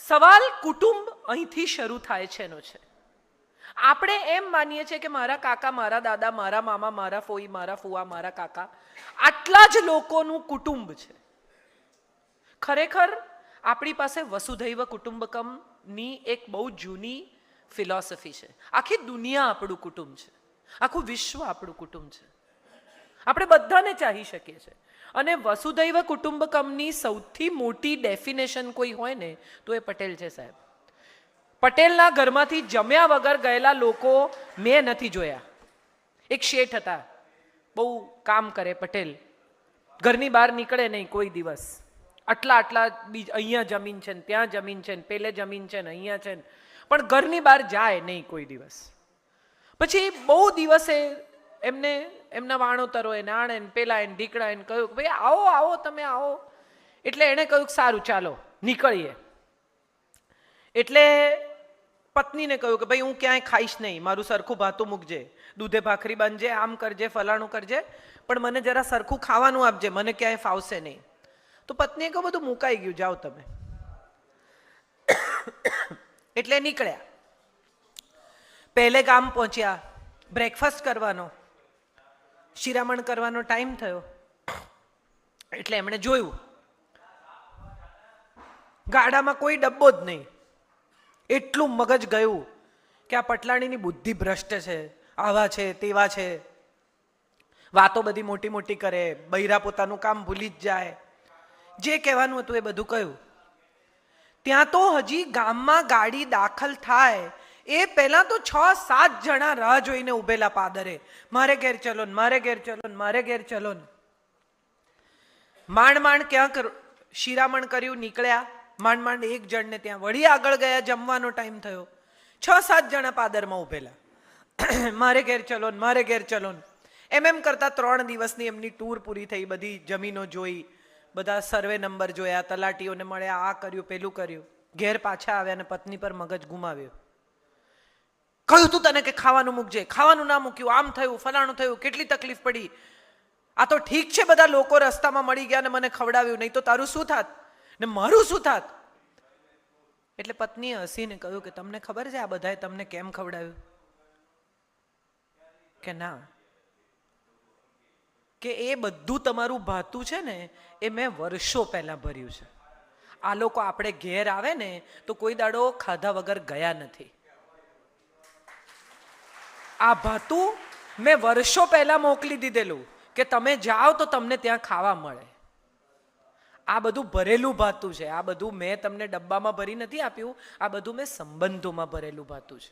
સવાલ કુટુંબ અહીંથી શરૂ થાય છે એનો છે. આપણે એમ માનીએ છીએ કે મારા કાકા, મારા દાદા, મારા મામા, મારા ફોઈ, મારા ફુવા, મારા કાકા, આટલા જ લોકોનું કુટુંબ છે. ખરેખર આપણી પાસે વસુધૈવ કુટુંબકમની એક બહુ જૂની ફિલોસોફી છે. આખી દુનિયા આપણું કુટુંબ છે, આખું વિશ્વ આપણું કુટુંબ છે. આપણે બધાને ચાહી શકીએ છીએ. અને વસુધૈવ કુટુંબકમની સૌથી મોટી ડેફિનેશન કોઈ હોય ને તો એ પટેલ છે સાહેબ. પટેલના ઘરમાંથી જમ્યા વગર ગયેલા લોકો મેં નથી જોયા. એક શેઠ હતા, બહુ કામ કરે પટેલ, ઘરની બહાર નીકળે નહીં કોઈ દિવસ. આટલા અહીંયા જમીન છે ને ત્યાં જમીન છે ને પેલે જમીન છે ને અહીંયા છે ને, પણ ઘરની બહાર જાય નહીં કોઈ દિવસ. પછી બહુ દિવસે એમને એમના વાણોતરો એને આણે ને પેલા એને ઢીકડા એને કહ્યું કે ભાઈ આવો આવો તમે આવો. એટલે એણે કહ્યું કે સારું ચાલો નીકળીએ. એટલે પત્નીને કહ્યું કે ભાઈ હું ક્યાંય ખાઈશ નહીં, મારું સરખું ભાતું મૂકજે, દૂધે ભાખરી બાંધજે, આમ કરજે, ફલાણું કરજે, પણ મને જરા સરખું ખાવાનું આપજે, મને ક્યાંય ફાવશે નહીં. તો પત્નીએ કહ્યું બધું મુકાઈ ગયું, જાઓ તમે. એટલે નીકળ્યા. પહેલે ગામ પહોંચ્યા, બ્રેકફાસ્ટ કરવાનો, શિરામણ કરવાનો ટાઈમ થયો. એટલે એમણે જોયું ગાડામાં કોઈ ડબ્બો જ નહીં. એટલું મગજ ગયું કે આ પટલાણીની બુદ્ધિ ભ્રષ્ટ છે, આવા છે તેવા છે, વાતો બધી મોટી મોટી કરે, બૈરા પોતાનું કામ ભૂલી જ જાય. જે કહેવાનું હતું એ બધું કહ્યું. ત્યાં તો હજી ગામમાં ગાડી દાખલ થાય એ પહેલા તો 6-7 જણા રાહ જોઈને ઉભેલા પાદરે, મારે ઘેર ચલો ને, મારે ઘેર ચલો ને, મારે ઘેર ચલો ને. માંડ માંડ ક્યાંક શિરામણ કર્યું, નીકળ્યા. માંડ માંડ એક જણને ત્યાં વળી આગળ ગયા, જમવાનો ટાઈમ થયો. 6-7 જણા પાદરમાં ઉભેલા, મારે ઘેર ચલો ને, મારે ઘેર ચલો ને. એમ કરતા 3 દિવસની એમની ટૂર પૂરી થઈ. બધી જમીનો જોઈ, બધા સર્વે નંબર જોયા, તલાટીઓને મળ્યા, આ કર્યું પેલું કર્યું. ઘેર પાછા આવ્યા અને પત્ની પર મગજ ગુમાવ્યો. કહ્યું તું તને કે ખાવાનું મૂકજે, ખાવાનું ના મૂક્યું, આમ થયું, ફલાણું થયું, કેટલી તકલીફ પડી. આ તો ઠીક છે બધા લોકો રસ્તામાં મળી ગયા ને મને ખવડાવ્યું, નહીં તો તારું શું થાત ને મારું શું થાત. એટલે પત્નીએ હસીને કહ્યું કે તમને ખબર છે આ બધાએ તમને કેમ ખવડાવ્યું? કે ના, કે એ બધું તમારું ભાતું છે ને એ મેં વર્ષો પહેલા ભર્યું છે. આ લોકો આપણે ઘેર આવે ને તો કોઈ દાડો ખાધા વગર ગયા નથી. આ ભાતું મેં વર્ષો પહેલા મોકલી દીધેલું કે તમે જાઓ તો તમને ત્યાં ખાવા મળે. આ બધું ભરેલું ભાતું છે. આ બધું મેં તમને ડબ્બામાં ભરી નથી આપ્યું, આ બધું મેં સંબંધોમાં ભરેલું ભાતું છે.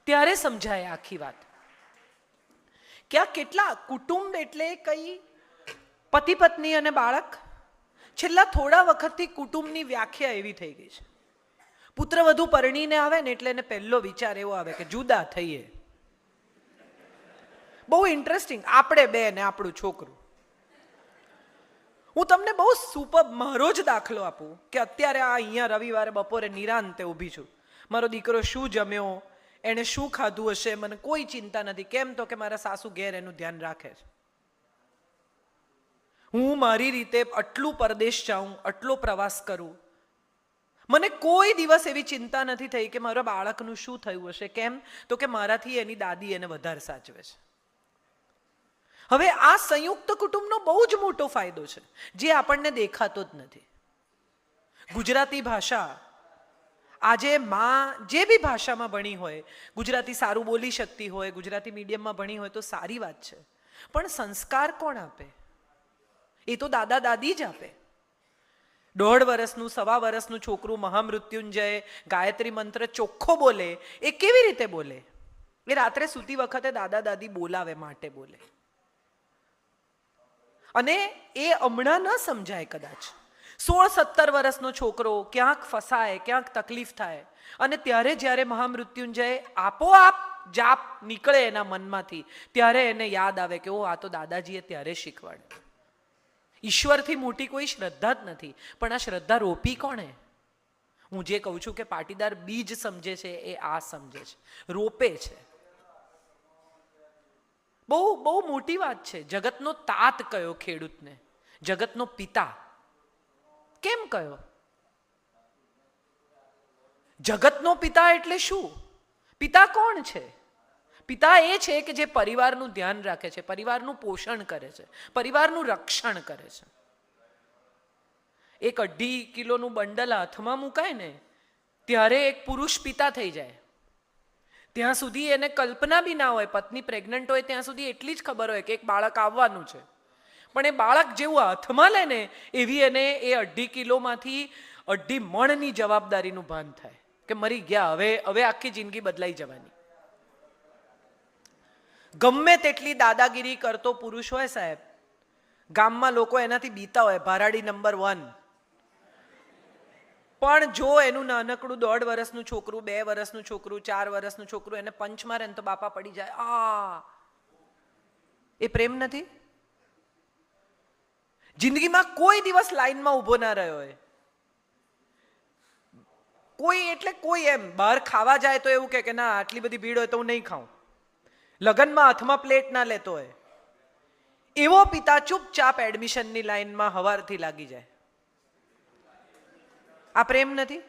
ત્યારે સમજાય આખી વાત કે આ કેટલા કુટુંબ એટલે કઈ પતિ પત્ની અને બાળક. છેલ્લા થોડા વખતથી કુટુંબની વ્યાખ્યા એવી થઈ ગઈ છે. પુત્ર વધુ પરણીને આવે ને એટલે એને પહેલો વિચાર એવો આવે કે જુદા થઈએ. બહુ ઇન્ટરેસ્ટિંગ. આપણે બે ને આપણું છોકરું. હું તમને બહુ સુપર મારો જ દાખલો આપું કે અત્યારે આ અહીંયા રવિવારે બપોરે નિરાંતે ઊભી છું. મારો દીકરો શું જમ્યો, એણે શું ખાધું હશે, મને કોઈ ચિંતા નથી. કેમ તો કે મારા સાસુ ઘેર એનું ધ્યાન રાખે છે. હું મારી રીતે આટલું પરદેશ જાઉં, આટલો પ્રવાસ કરું, મને કોઈ દિવસ એવી ચિંતા નથી થઈ કે મારા બાળકનું શું થયું હશે. કેમ તો કે મારાથી એની દાદી એને વધારે સાચવે છે. હવે આ સંયુક્ત કુટુંબનો બહુ જ મોટો ફાયદો છે જે આપણને દેખાતો જ નથી. ગુજરાતી ભાષા આજે માં જે બી ભાષામાં ભણી હોય, ગુજરાતી સારું બોલી શકતી હોય, ગુજરાતી મીડિયમમાં ભણી હોય તો સારી વાત છે, પણ સંસ્કાર કોણ આપે? એ તો દાદા દાદી જ આપે. 1.5 વર્ષનું 1.25 વર્ષનું છોકરું મહામૃત્યુંજય ગાયત્રી મંત્ર ચોખ્ખો બોલે એ કેવી રીતે બોલે? એ રાત્રે સૂતી વખતે દાદા દાદી બોલાવે માટે બોલે. અને એ હમણાં ન સમજાય કદાચ. 16-17 વર્ષનો છોકરો ક્યાંક ફસાય, ક્યાંક તકલીફ થાય અને ત્યારે જ્યારે મહામૃત્યુંજય આપોઆપ જાપ નીકળે એના મનમાંથી ત્યારે એને યાદ આવે કે ઓ આ તો દાદાજીએ ત્યારે શીખવાડે. ઈશ્વરથી મોટી કોઈ શ્રદ્ધા જ નથી, પણ આ શ્રદ્ધા રોપી કોણે? હું જે કહું છું કે પાટીદાર બીજ સમજે છે એ આ સમજે છે, રોપે છે. બહુ બહુ મોટી વાત છે. જગતનો તાત કયો ખેડૂતને, જગતનો પિતા કેમ કયો? જગતનો પિતા એટલે શું? પિતા કોણ છે? પિતા એ છે કે જે પરિવારનું ધ્યાન રાખે છે, પરિવારનું પોષણ કરે છે, પરિવારનું રક્ષણ કરે છે. એક 2.5 કિલોનું બંડલ હાથમાં મુકાય ને ત્યારે એક પુરુષ પિતા થઈ જાય. ત્યાં સુધી એને કલ્પના બી ના હોય, પત્ની પ્રેગ્નન્ટ હોય ત્યાં સુધી એટલી જ ખબર હોય કે એક બાળક આવવાનું છે. પણ એ બાળક જેવું હાથમાં લે ને એવી એને એ 2.5 કિલોમાંથી 2.5 મણની જવાબદારીનું ભાન થાય કે મરી ગયા, હવે આખી જિંદગી બદલાઈ જવાની. ગમે તેટલી દાદાગીરી કરતો પુરુષ હોય સાહેબ, ગામમાં લોકો એનાથી બીતા હોય, ભરાડી નંબર 1. પણ જો એનું નાનકડું 1.5 વર્ષનું છોકરું, 2 વર્ષનું છોકરું, 4 વર્ષનું છોકરું એને પંચ મારે ને તો બાપા પડી જાય. એ પ્રેમ નથી? જિંદગીમાં કોઈ દિવસ લાઈનમાં ઊભો ના રહ્યો હોય કોઈ, એટલે કોઈ એમ બહાર ખાવા જાય તો એવું કે ના આટલી બધી ભીડ હોય તો હું નહીં ખાઉં. લગ્નમાં હાથમાં પ્લેટ ના લેતો હોય. એવો પિતા ચૂપચાપ એડમિશનની લાઈનમાં હવારથી લાગી જાય. આ પ્રેમ નથી?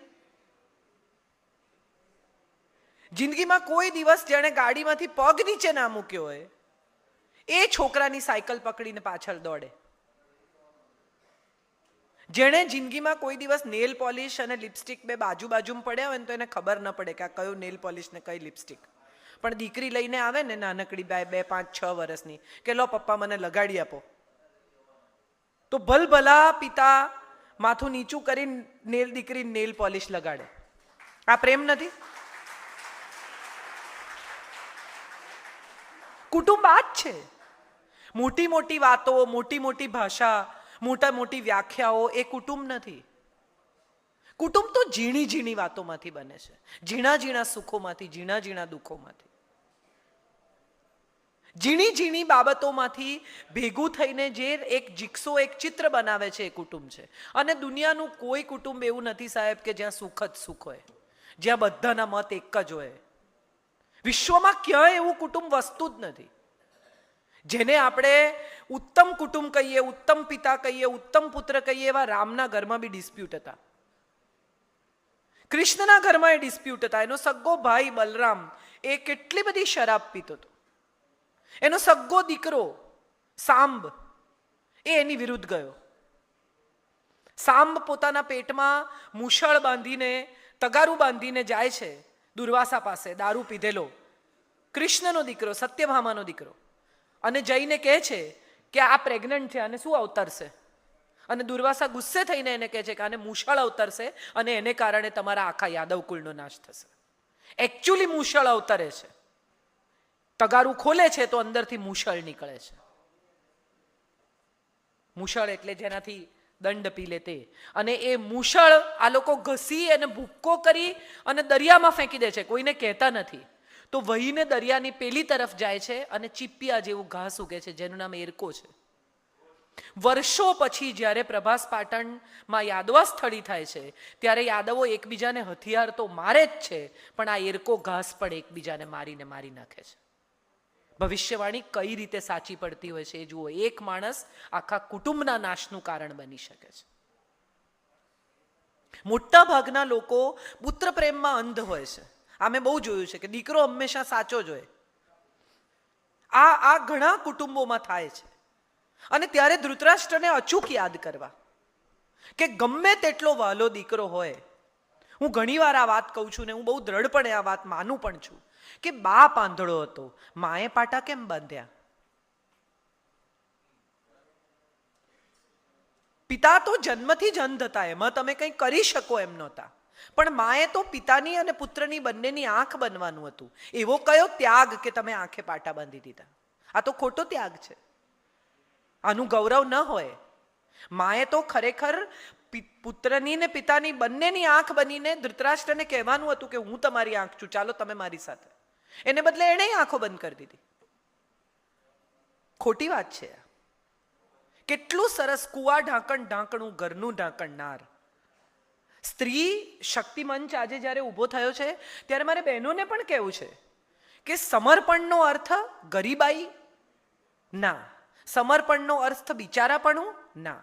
જિંદગીમાં કોઈ દિવસ જેણે ગાડીમાંથી પગ નીચે ના મૂક્યો હોય એ છોકરાની સાયકલ પકડીને પાછળ દોડે. જેણે જિંદગીમાં કોઈ દિવસ નેલ પોલિશ અને લિપસ્ટિક બે બાજુ બાજુમાં પડ્યા હોય ને તો એને ખબર ન પડે કે આ કયું નેલ પોલિશ ને કઈ લિપસ્ટિક. પણ દીકરી લઈને આવે ને નાનકડી 2, 5, 6 વર્ષની કે લો પપ્પા મને લગાડી આપો, તો ભલભલા પિતા માથું નીચું કરીને દીકરી નેલ પોલિશ લગાડે. આ પ્રેમ નથી? કુટુંબ આ જ છે. મોટી મોટી વાતો, મોટી મોટી ભાષા, મોટી વ્યાખ્યાઓ એ કુટુંબ નથી. કુટુંબ તો ઝીણી ઝીણી વાતોમાંથી બને છે, ઝીણા ઝીણા સુખોમાંથી, ઝીણા ઝીણા દુઃખોમાંથી, ઝીણી ઝીણી બાબતોમાંથી ભેગું થઈને જે એક જીક્સો, એક ચિત્ર બનાવે છે એ કુટુંબ છે. અને દુનિયાનું કોઈ કુટુંબ એવું નથી સાહેબ કે જ્યાં સુખ જ સુખ હોય, જ્યાં બધાના મત એક જ હોય. વિશ્વમાં ક્યાંય એવું કુટુંબ વસ્તુ જ નથી. જેને આપણે ઉત્તમ કુટુંબ કહીએ, ઉત્તમ પિતા કહીએ, ઉત્તમ પુત્ર કહીએ, એવા રામના ઘરમાં બી ડિસ્પ્યુટ હતા, કૃષ્ણના ઘરમાં એ ડિસ્પ્યુટ હતા. એનો સગ્ગો ભાઈ બલરામ એ કેટલી બધી શરાબ પીતો હતો. એનો સગ્ગો દીકરો સાંબ એ એની વિરુદ્ધ ગયો. સાંબ પોતાના પેટમાં મૂછળ બાંધીને, તગારું બાંધીને જાય છે દુર્વાસા પાસે, દારૂ પીધેલો, કૃષ્ણનો દીકરો, સત્યભામાનો દીકરો, અને જઈને કહે છે કે આ પ્રેગ્નન્ટ છે અને શું અવતરશે. અને દુર્વાસા ગુસ્સે થઈને એને કહે છે કે આને મૂછળ અવતરશે અને એને કારણે તમારા આખા યાદવ કુળનો નાશ થશે. એકચ્યુઅલી મૂછળ અવતરે છે, તગારું ખોલે છે તો અંદરથી મૂછળ નીકળે છે. મૂછળ એટલે જેનાથી દંડ પી લે તે. અને એ મૂછળ આ લોકો ઘસી અને ભૂક્કો કરી અને દરિયામાં ફેંકી દે છે, કોઈને કહેતા નથી. તો વહીને દરિયાની પેલી તરફ જાય છે અને ચીપિયા જેવું ઘાસ ઉગે છે જેનું નામ એરકો છે. વર્ષો પછી જ્યારે પ્રભાસ પાટણમાં યાદવા સ્થળી થાય છે ત્યારે યાદવો એકબીજાને હથિયાર તો મારે જ છે, પણ આ એરકો ઘાસ પણ એકબીજાને મારી નાખે છે. ભવિષ્યવાણી કઈ રીતે સાચી પડતી હોય છે એ જુઓ. એક માણસ આખા કુટુંબના નાશનું કારણ બની શકે છે. મોટા ભાગના લોકો પુત્ર પ્રેમમાં અંધ હોય છે. આ મેં બહુ જોયું છે કે દીકરો હંમેશા સાચો જ હોય. આ ઘણા કુટુંબોમાં થાય છે. અને ત્યારે ધૃતરાષ્ટ્રને અચૂક યાદ કરવા કે ગમે તેટલો વહાલો દીકરો હોય, હું ઘણીવાર આ વાત કહું છું ને હું બહુ દ્રઢપણે આ વાત માનું પણ છું કે બાપ આંધળો હતો, માએ પાટા કેમ બાંધ્યા? પિતા તો જન્મથી જ અંધ હતા, એમાં તમે કંઈ કરી શકો એમ નહોતા. પણ માએ તો પિતાની અને પુત્રની બંનેની આંખ બનવાનું હતું. એવો કયો ત્યાગ કે તમે આંખે પાટા બાંધી દીધા? આ તો ખોટો ત્યાગ છે. આનું ગૌરવ ન હોય. માએ તો ખરેખર પુત્રની ને પિતાની બંનેની આંખ બનીને ધૃતરાષ્ટ્રને કહેવાનું હતું કે હું તમારી આંખ છું, ચાલો તમે મારી સાથે. એને બદલે એણે આંખો બંધ કરી દીધી. ખોટી વાત છે. કેટલું સરસ કુવા ઢાંકણું ઘરનું ઢાંકણનાર. સ્ત્રી શક્તિ મંચ આજે જ્યારે ઊભો થયો છે ત્યારે મારે બહેનોને પણ કહેવું છે કે સમર્પણનો અર્થ ગરીબાઈ ના, સમર્પણનો અર્થ બિચારાપણું ના.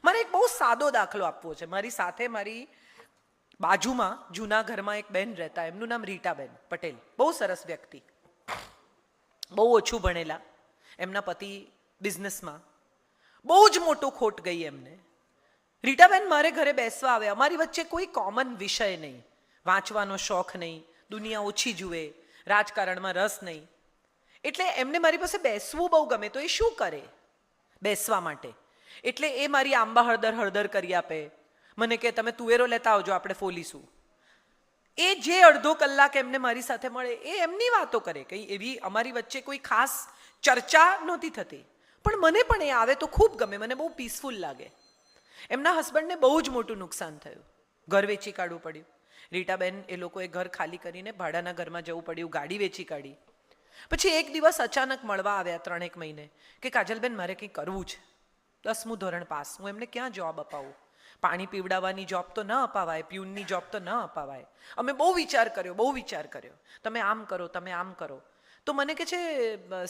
મારે એક બહુ સાદો દાખલો આપવો છે. મારી સાથે મારી બાજુમાં જૂના ઘરમાં એક બેન રહેતા, એમનું નામ રીટાબેન પટેલ, બહુ સરસ વ્યક્તિ, બહુ ઓછું ભણેલા, એમના પતિ બિઝનેસમાં, બહુ જ મોટો ખોટ ગઈ એમને. રીટાબેન મારે ઘરે બેસવા આવે, અમારી વચ્ચે કોઈ કોમન વિષય નહીં, વાંચવાનો શોખ નહીં, દુનિયા ઓછી જુએ, રાજકારણમાં રસ નહીં, એટલે એમને મારી પાસે બેસવું બહુ ગમે. તો એ શું કરે બેસવા માટે? એટલે એ મારી આંબા હળદર કરી આપે, મને કે તમે તુવેરો લેતા આવજો, આપણે ફોલીશું. એ જે અડધો કલાક એમને મારી સાથે મળે એ એમની વાતો કરે, કંઈ એવી અમારી વચ્ચે કોઈ ખાસ ચર્ચા નહોતી થતી, પણ મને પણ એ આવે તો ખૂબ ગમે, મને બહુ પીસફુલ લાગે. એમના હસબન્ડને બહુ જ મોટું નુકસાન થયું, ઘર વેચી કાઢવું પડ્યું. રીટાબેન એ લોકોએ ઘર ખાલી કરીને ભાડાના ઘરમાં જવું પડ્યું, ગાડી વેચી કાઢી. પછી એક દિવસ અચાનક મળવા આવ્યા 3 મહિને કે કાજલબેન મારે કંઈ કરવું છે, 10મું ધોરણ પાસ, હું એમને ક્યાં જોબ અપાવું? પાણી પીવડાવવાની જોબ તો ન અપાવાય, પ્યુનની જોબ તો ન અપાવાય. અમે બહુ વિચાર કર્યો, તમે આમ કરો, તમે આમ કરો. તો મને કે છે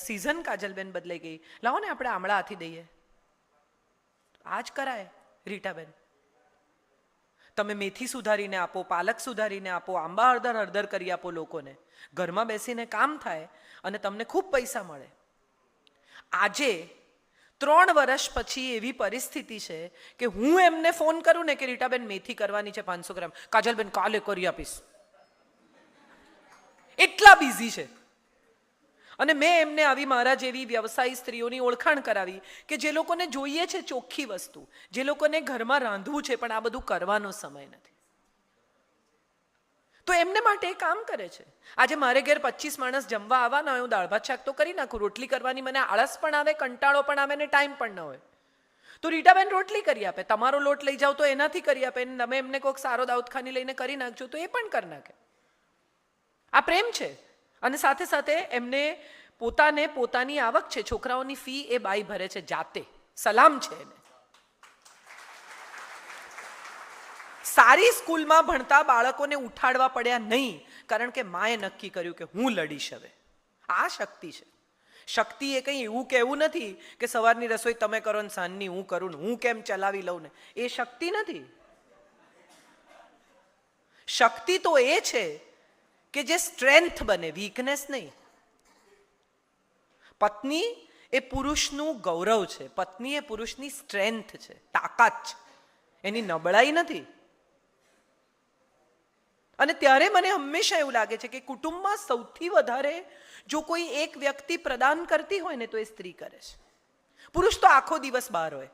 સિઝન કાજલબેન બદલાઈ ગઈ, લાવો ને આપણે આમળા હાથી દઈએ. આ જ કરાય રીટાબેન, તમે મેથી સુધારીને આપો, પાલક સુધારીને આપો, આંબા હળદર કરી આપો લોકોને, ઘરમાં બેસીને કામ થાય અને તમને ખૂબ પૈસા મળે. આજે 3 વર્ષ પછી એવી પરિસ્થિતિ છે કે હું એમને ફોન કરું ને કે રીટાબેન મેથી કરવાની છે 500 ગ્રામ, કાજલબેન કાલે કરી આપીશ, એટલા બિઝી છે. અને મેં એમને આવી મારા જેવી વ્યવસાયી સ્ત્રીઓની ઓળખાણ કરાવી કે જે લોકોને જોઈએ છે ચોખ્ખી વસ્તુ, જે લોકોને ઘરમાં રાંધવું છે પણ આ બધું કરવાનો સમય નથી, તો એમને માટે એ કામ કરે છે. આજે મારે ઘેર 25 માણસ જમવા આવવાના હોય, હું દાળ ભાત શાક તો કરી નાખું, રોટલી કરવાની મને આળસ પણ આવે, કંટાળો પણ આવે ને ટાઈમ પણ ન હોય, તો રીટાબેન રોટલી કરી આપે. તમારો લોટ લઈ જાઓ તો એનાથી કરી આપે, તમે એમને કોઈક સારો દાઉદખાની લઈને કરી નાખજો તો એ પણ કરી નાખે. આ પ્રેમ છે. અને સાથે સાથે એમને પોતાને પોતાની આવક છે, છોકરાઓની ફી એ બાઈ ભરે છે જાતે, સલામ છે એને. સારી સ્કૂલમાં ભણતા બાળકોને ઉઠાડવા પડ્યા નહીં, કારણ કે માએ નક્કી કર્યું કે હું લડીશ હવે. આ શક્તિ છે. શક્તિ એ કંઈ એવું કહેવું નથી કે સવારની રસોઈ તમે કરો ને સાંજની હું કરું ને હું કેમ ચલાવી લઉં ને, એ શક્તિ નથી. શક્તિ તો એ છે કે જે સ્ટ્રેન્થ બને, વીકનેસ નહીં. પત્ની એ પુરુષનું ગૌરવ છે, પત્ની એ પુરુષની સ્ટ્રેન્થ છે, તાકાત છે, એની નબળાઈ નથી. અને ત્યારે મને હંમેશા એવું લાગે છે કે કુટુંબમાં સૌથી વધારે જો કોઈ એક વ્યક્તિ પ્રદાન કરતી હોય ને તો એ સ્ત્રી કરે છે. પુરુષ તો આખો દિવસ બહાર હોય,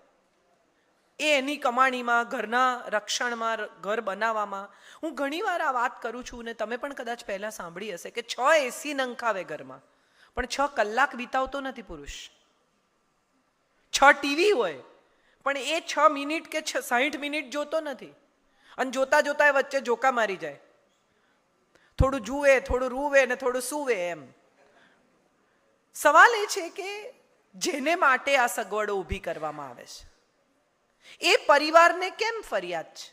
એ એની કમાણીમાં, ઘરના રક્ષણમાં, ઘર બનાવવામાં. હું ઘણીવાર આ વાત કરું છું ને તમે પણ કદાચ પહેલાં સાંભળી હશે કે 6 એસી નંખાવે ઘરમાં, પણ 6 કલાક વિતાવતો નથી પુરુષ. 6 ટીવી હોય પણ એ 6 મિનિટ કે 60 મિનિટ જોતો નથી, અને જોતા જોતા એ વચ્ચે જોકા મારી જાય, થોડું જુએ, થોડું રૂવે ને થોડું સૂવે એમ. સવાલ એ છે કે જેને માટે આ સગવડો ઊભી કરવામાં આવે છે એ પરિવારને કેમ ફરિયાદ છે?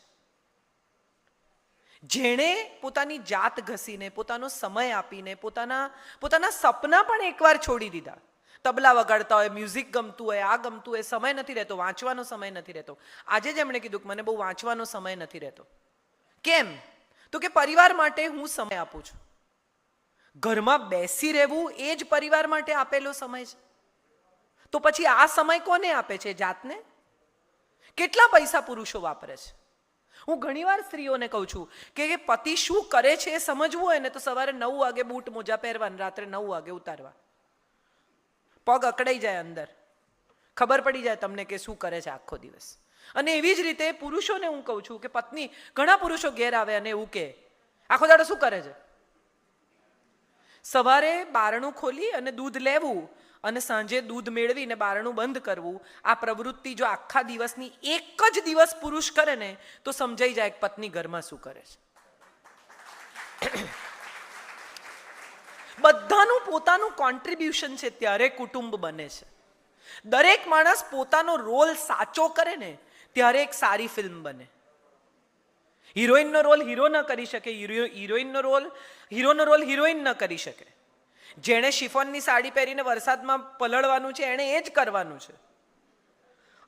જેણે પોતાની જાત ઘસીને, પોતાનો સમય આપીને, પોતાના સપના પણ એકવાર છોડી દીધા. તબલા વગાડતા હોય, મ્યુઝિક ગમતું હોય, આ ગમતું હોય, સમય નથી રહેતો, વાંચવાનો સમય નથી રહેતો. આજે જ એમણે કીધું કે મને બહુ વાંચવાનો સમય નથી રહેતો. કેમ? તો કે પરિવાર માટે હું સમય આપું છું. ઘરમાં બેસી રહેવું એ જ પરિવાર માટે આપેલો સમય છે. તો પછી આ સમય કોને આપે છે? જાતને. કેટલા પૈસા પુરુષો વાપરે છે? હું ઘણીવાર સ્ત્રીઓને કહું છું કે પતિ શું કરે છે એ સમજવું હોય ને તો સવારે 9 વાગે બૂટ મોજા પહેરવા, રાત્રે 9 વાગે ઉતારવા. પગ અકડાઈ જાય અંદર, ખબર પડી જાય તમને કે શું કરે છે આખો દિવસ. અને એવી જ રીતે પુરુષોને હું કહું છું કે પત્ની, ઘણા પુરુષો ઘેર આવે અને એવું કે આખો દાડો શું કરે છે? સવારે બારણું ખોલી અને દૂધ લેવું અને સાંજે દૂધ મેળવીને બારણું બંધ કરવું, આ પ્રવૃત્તિ જો આખા દિવસની એક જ દિવસ પુરુષ કરે ને તો સમજાઈ જાય કે પત્ની ઘરમાં શું કરે છે. બધાનું પોતાનું કોન્ટ્રીબ્યુશન છે ત્યારે કુટુંબ બને છે. દરેક માણસ પોતાનો રોલ સાચો કરે ને ત્યારે એક સારી ફિલ્મ બને. હિરોઈનનો રોલ હીરો ન કરી શકે, હિરોઈનનો રોલ હિરોઈન ન કરી શકે. જેણે શિફોનની સાડી પહેરીને વરસાદમાં પલળવાનું છે એણે એ જ કરવાનું છે,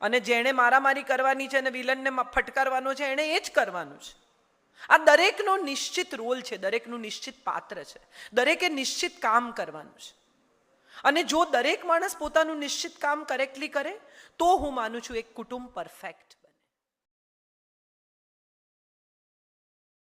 અને જેણે મારામારી કરવાની છે અને વિલનને ફટકારવાનો છે એણે એ જ કરવાનું છે. આ દરેકનો નિશ્ચિત રોલ છે, દરેકનું નિશ્ચિત પાત્ર છે, દરેકે નિશ્ચિત કામ કરવાનું છે. અને જો દરેક માણસ પોતાનું નિશ્ચિત કામ કરેક્ટલી કરે તો હું માનું છું એક કુટુંબ પરફેક્ટ.